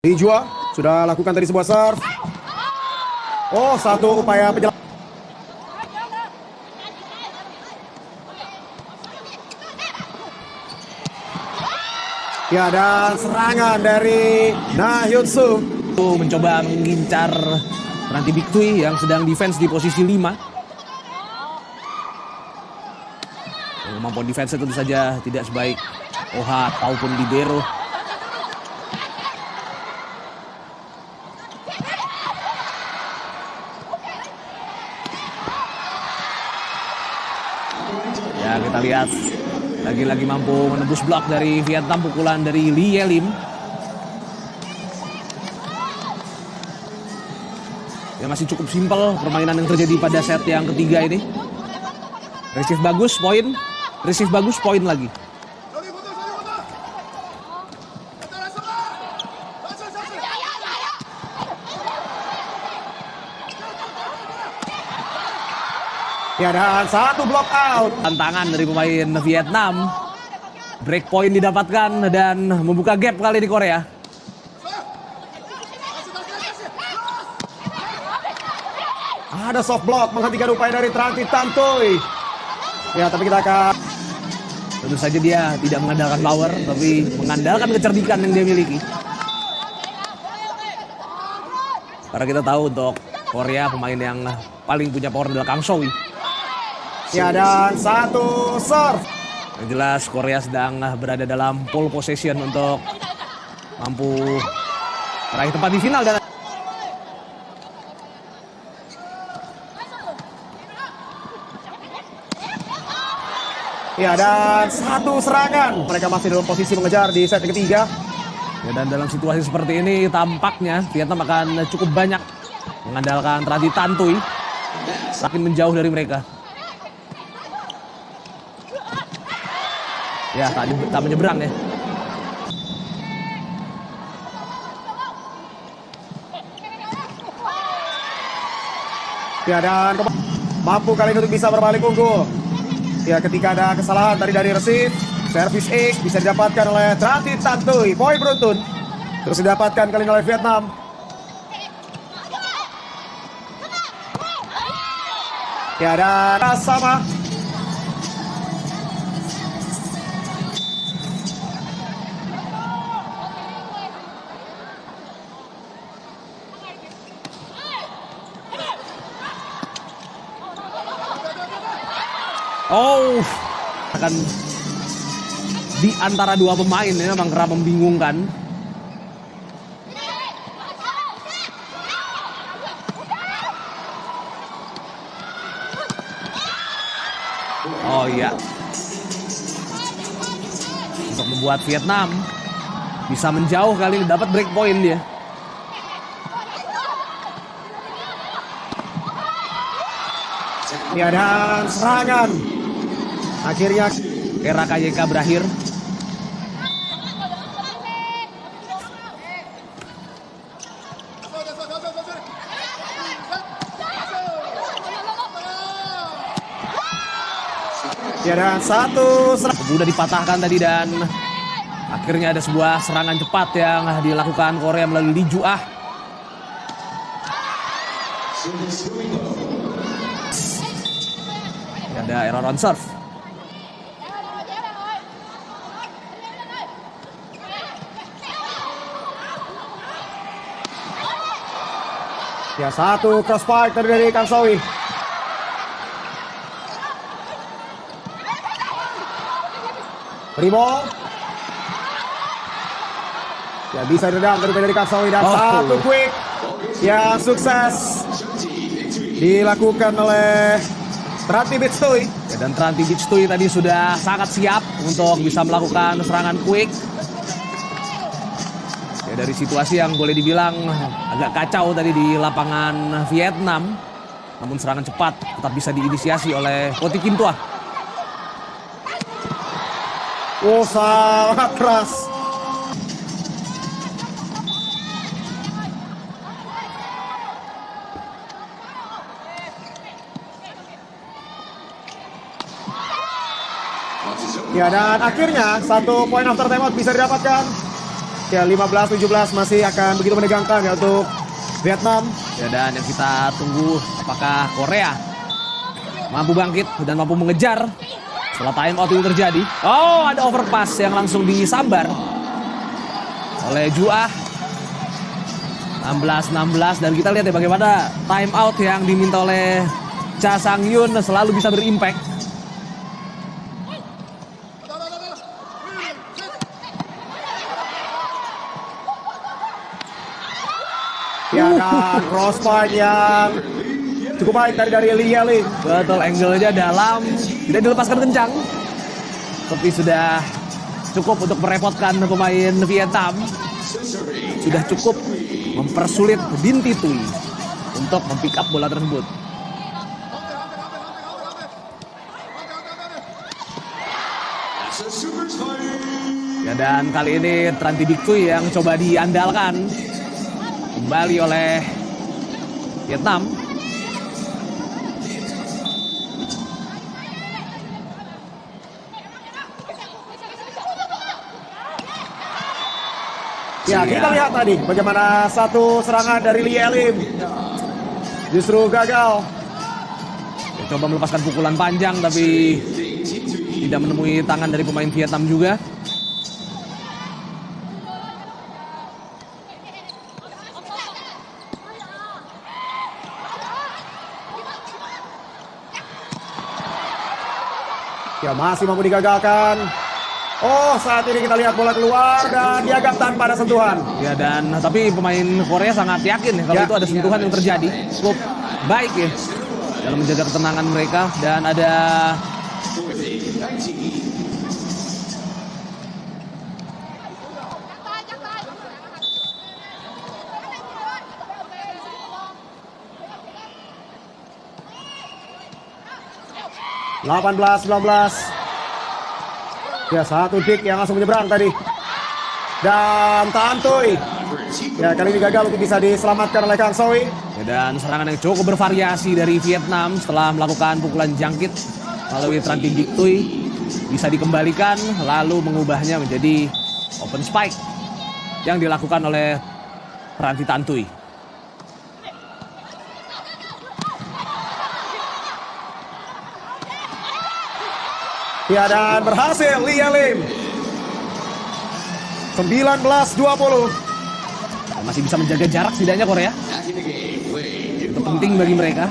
Li Jua sudah lakukan tadi sebuah serve. Oh, satu upaya penyelam. Ya, dan serangan dari Na Hyun Soo mencoba mengincar Ranti Big Tui yang sedang defense di posisi 5. Kemampuan defense tentu saja tidak sebaik Oha ataupun libero. Ya, kita lihat lagi-lagi mampu menembus blok dari Vietnam, pukulan dari Lee Ye-lim. Ya, masih cukup simpel permainan yang terjadi pada set yang ketiga ini. Receive bagus, poin. Receive bagus, poin lagi. Ya, dan satu block out. Tantangan dari pemain Vietnam. Break point didapatkan dan membuka gap kali di Korea. Ada soft block menghentikan upaya dari Tranti Tantoy. Ya, tapi kita akan... Tentu saja dia tidak mengandalkan power, tapi mengandalkan kecerdikan yang dia miliki. Karena kita tahu untuk Korea pemain yang paling punya power adalah Kang So-wi. Ya, dan satu serve. Yang jelas Korea sedang berada dalam pole possession untuk mampu meraih tempat di final. Dan ya, dan satu serangan. Mereka masih dalam posisi mengejar di set ketiga. ya, dan dalam situasi seperti ini tampaknya Vietnam akan cukup banyak mengandalkan Ranti Tantoy, makin menjauh dari mereka. Ya, tak menyeberang ya. Ya, dan mampu kali ini untuk bisa berbalik unggul. Ya, ketika ada kesalahan tadi dari receive, service ace bisa didapatkan oleh Tranti Tantoy. Poin beruntun terus didapatkan kali ini oleh Vietnam. Ya, dan sama. Oh, akan di antara dua pemain ini memang kerap membingungkan. Oh iya, untuk membuat Vietnam bisa menjauh kali ini, dapat break point dia. Ya, dan serangan. Akhirnya Era KYK berakhir. ya, dan satu serangan. Sudah dipatahkan tadi dan akhirnya ada sebuah serangan cepat yang dilakukan Korea melalui Lee Jua. Ada error on serve. Ya, satu cross fight dari Kang So-wi. Primo. Ya, bisa diredam dari Kang So-wi dan satu quick yang sukses dilakukan oleh Tranti Big Tui. Ya, dan Tranti Big Tui tadi sudah sangat siap untuk bisa melakukan serangan quick. Ya, dari situasi yang boleh dibilang agak kacau tadi di lapangan Vietnam, namun serangan cepat tetap bisa diinisiasi oleh Ko Tee Kim Tua. Oh, sangat keras. Ya, dan akhirnya satu poin after timeout bisa didapatkan Ya 15-17 masih akan begitu menegangkan ya untuk Vietnam. Ya, dan yang kita tunggu apakah Korea mampu bangkit dan mampu mengejar setelah time out itu terjadi. Oh, ada overpass yang langsung disambar oleh Juah. 16-16 dan kita lihat ya bagaimana time out yang diminta oleh Cha Sang-hyun selalu bisa berimpact. Ya kan, crossfight yang cukup baik dari Lee Yeling. Betul, angle-nya dalam, tidak dilepaskan kencang. Tapi sudah cukup untuk merepotkan pemain Vietnam. Sudah cukup mempersulit Dinh Thi Thuy untuk mempick up bola tersebut. Ya, dan kali ini Tran Thi Bích Thuy yang coba diandalkan kembali oleh Vietnam. Ya, kita lihat tadi bagaimana satu serangan dari Lee Yeling justru gagal. Ya, coba melepaskan pukulan panjang tapi tidak menemui tangan dari pemain Vietnam juga. Ya, masih mampu digagalkan. Oh, saat ini kita lihat bola keluar dan dianggap tanpa ada sentuhan. Ya, dan tapi pemain Korea sangat yakin ya, kalau Ya. itu ada sentuhan yang terjadi. Cukup baik ya dalam menjaga ketenangan mereka. Dan ada Delapan belas 19. Ya, satu Dik yang langsung menyeberang tadi. Dan Tan Thuy. Ya, kali ini gagal untuk bisa diselamatkan oleh Kang Soe. ya, dan serangan yang cukup bervariasi dari Vietnam setelah melakukan pukulan jangkit melalui Tran Thi Bích Thuy bisa dikembalikan lalu mengubahnya menjadi open spike yang dilakukan oleh Tran Thi Tan Thuy. Ya, dan berhasil Lee Yeling. 19-20. Masih bisa menjaga jarak setidaknya Korea. Itu penting bagi mereka.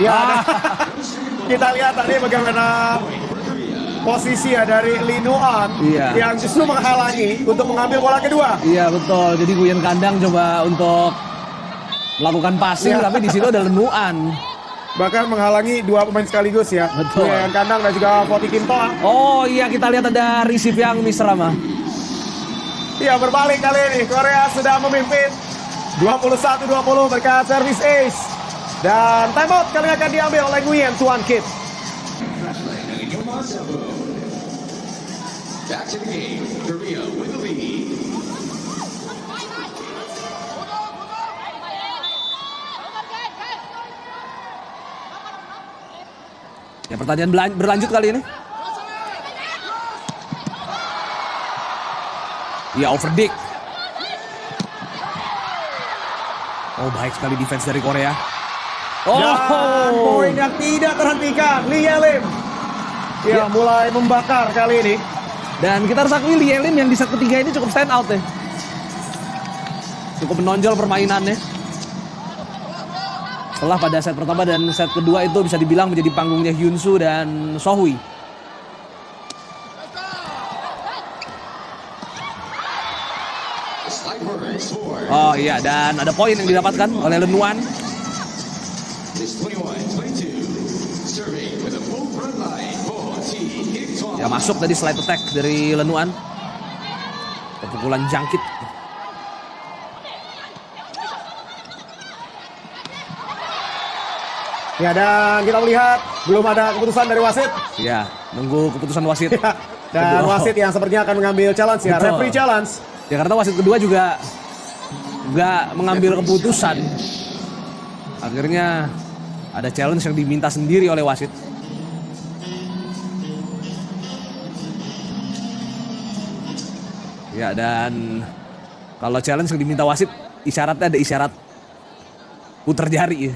Ya, kita lihat tadi bagaimana posisi ya dari Lee Nuan Iya. yang justru menghalangi untuk mengambil bola kedua. Iya betul. Jadi Nguyen Kandang coba untuk melakukan passing, Iya. tapi di situ ada Lenuan. Bahkan menghalangi dua pemain sekaligus ya. Betul. Yang kandang dan juga Poti Kim Toa. Oh iya, kita lihat ada receive yang misrama. Ya, berbalik kali ini. Korea sudah memimpin 21-20 berkat service ace. Dan timeout kali ini akan diambil oleh Nguyen Tuan Kit. Back to the game. Korea with the lead. Ya, pertandingan berlanjut kali ini. Ya, overdick. Oh, baik sekali defense dari Korea. Dan poin yang tidak terhentikan, Lee Yeling. Ya, mulai membakar kali ini. Dan kita harus akui Lee Yelim yang di set ketiga ini cukup stand out ya. Cukup menonjol permainannya. Setelah pada set pertama dan set kedua itu bisa dibilang menjadi panggungnya Hyun Soo dan Sohui. Oh iya, dan ada poin yang didapatkan oleh Lenuan. It's 21-22. Serving with a full front line. Kim Toa. Ya, masuk tadi slide attack dari Lenuan. Pukulan jangkit. Ya, dan kita melihat belum ada keputusan dari wasit. Ya, nunggu keputusan wasit. Ya, dan Kedua. wasit yang sepertinya akan mengambil challenge ya, Betul. referee challenge. Ya, karena wasit kedua juga nggak mengambil keputusan. Akhirnya ada challenge yang diminta sendiri oleh wasit. Ya, dan kalau challenge yang diminta wasit, isyaratnya ada isyarat putar jari ya.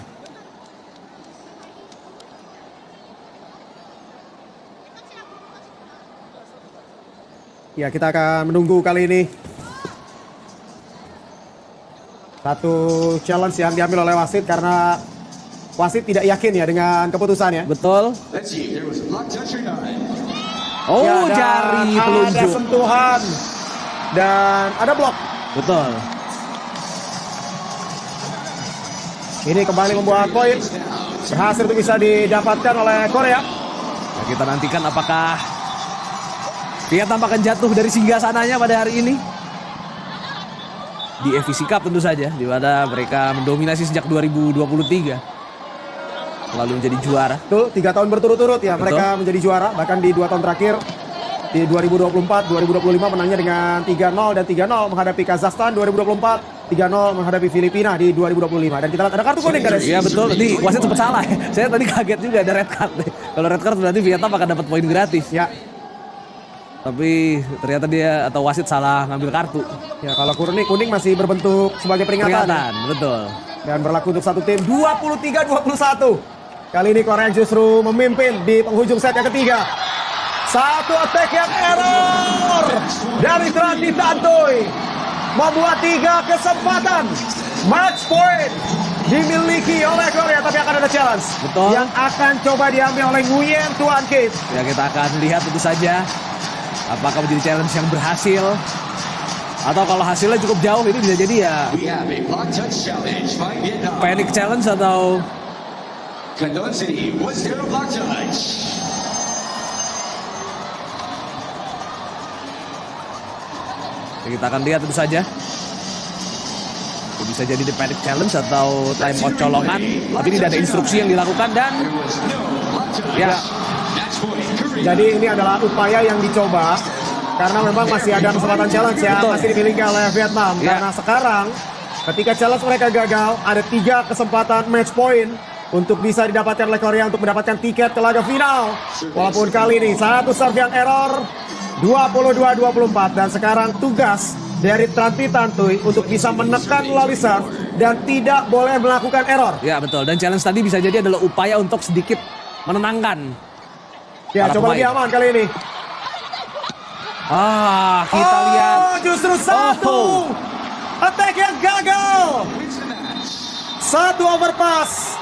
Ya, kita akan menunggu kali ini satu challenge yang diambil oleh wasit karena wasit tidak yakin ya dengan keputusannya. Betul. Let's see, there was a block touch or not. Oh, Ya, dan jari ada telunjuk. sentuhan dan ada blok. Betul. Ini kembali membuat poin. Berhasil untuk bisa didapatkan oleh Korea. Nah, kita nantikan apakah Vietnam akan jatuh dari singgasananya pada hari ini di FVC Cup tentu saja, di mana mereka mendominasi sejak 2023, selalu menjadi juara. Betul, 3 tahun berturut-turut ya Betul. mereka menjadi juara. Bahkan di 2 tahun terakhir di 2024, 2025 menangnya dengan 3-0 dan 3-0 menghadapi Kazakhstan, 2024 3-0 menghadapi Filipina di 2025. Dan kita lihat ada kartu kuning guys. Iya betul, tadi wasit sempat salah ya. Saya tadi kaget juga ada red card. Kalau red card berarti Vietnam akan dapat poin gratis. Ya, Tapi ternyata dia atau wasit salah ngambil kartu. ya kalau kuning masih berbentuk sebagai peringatan. Betul. Dan berlaku untuk satu tim 23-21. Kali ini Korea justru memimpin di penghujung set yang ketiga. Satu attack yang error dari Tranti Tantoy membuat 3 kesempatan match point dimiliki oleh Korea, tapi akan ada challenge Betul. yang akan coba diambil oleh Nguyen Tuan Kit. Ya, kita akan lihat tentu saja apakah menjadi challenge yang berhasil atau kalau hasilnya cukup jauh ini bisa jadi ya We have a block touch challenge by Vietnam. panic challenge atau Condon City, was there a block touch? ya, kita akan lihat tentu saja. Bisa jadi di panic challenge atau time out colongan, tapi tidak ada instruksi yang dilakukan dan There was no block touch. ya Match point, Korea. Jadi ini adalah upaya yang dicoba karena memang masih ada kesempatan challenge yang Betul. masih dimiliki oleh Vietnam. Ya. Karena sekarang ketika challenge mereka gagal, ada 3 kesempatan match point untuk bisa didapatkan oleh Korea untuk mendapatkan tiket ke laga final. Walaupun kali ini satu serve yang error, 22-24, dan sekarang tugas dari Tranti Tantoy untuk bisa menekan melalui serve dan tidak boleh melakukan error. ya betul, dan challenge tadi bisa jadi adalah upaya untuk sedikit menenangkan. Ya, Para coba pemain. lebih aman kali ini. Kita lihat Justru satu attack yang gagal. Satu overpass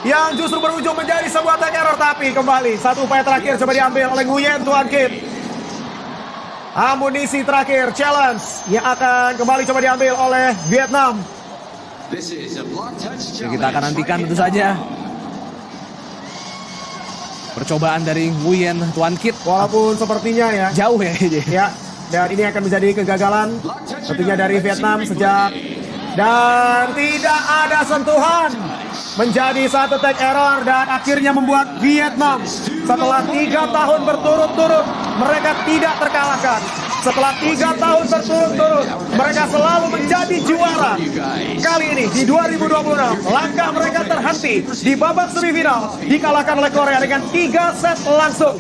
yang justru berujung menjadi sebuah attack error, tapi kembali satu upaya terakhir coba diambil oleh Nguyen Tuan Kit. Amunisi terakhir challenge yang akan kembali coba diambil oleh Vietnam. This is a block touch Ya, challenge. kita akan nantikan by tentu Vietnam. saja percobaan dari Nguyen Tuan Kit. Walaupun sepertinya ya, Jauh ya ini. ya, dan ini akan menjadi kegagalan tentunya dari Vietnam sejak, dan tidak ada sentuhan, menjadi satu take error dan akhirnya membuat Vietnam setelah 3 tahun berturut-turut mereka tidak terkalahkan. Setelah 3 tahun berturut-turut mereka selalu menjadi juara. Kali ini di 2026 langkah mereka terhenti di babak semifinal, dikalahkan oleh Korea dengan 3 set langsung.